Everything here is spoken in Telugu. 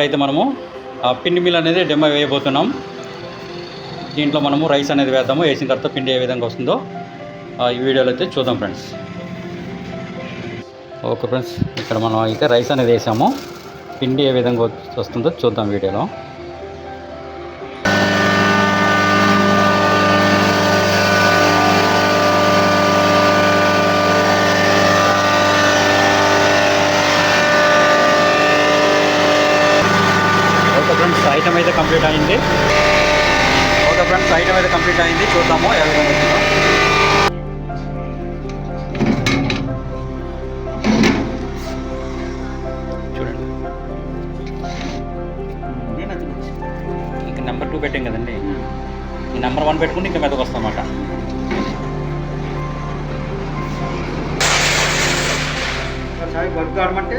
అయితే మనము పిండి మిల్ అనేది డెమో వేయబోతున్నాం. దీంట్లో మనము రైస్ అనేది వేద్దాము. వేసిన తర్వాత పిండి ఏ విధంగా వస్తుందో ఈ వీడియోలో అయితే చూద్దాం ఫ్రెండ్స్. ఓకే ఫ్రెండ్స్, ఇక్కడ మనం అయితే రైస్ అనేది వేసాము. పిండి ఏ విధంగా వస్తుందో చూద్దాం వీడియోలో. ఫ్రెండ్స్ ఐటమ్ అయితే కంప్లీట్ అయింది. ఓకే ఫ్రెండ్స్, ఐటమ్ అయితే కంప్లీట్ అయింది. చూద్దాము ఏ విధంగా వచ్చిందో. చూడండి, ఇంకా నెంబర్ 2 పెట్టాం కదండి, ఈ నెంబర్ 1 పెట్టుకుంటే ఇంకా మీదకి వస్తామన్నమాట. బర్ఫ్ కాడమంటే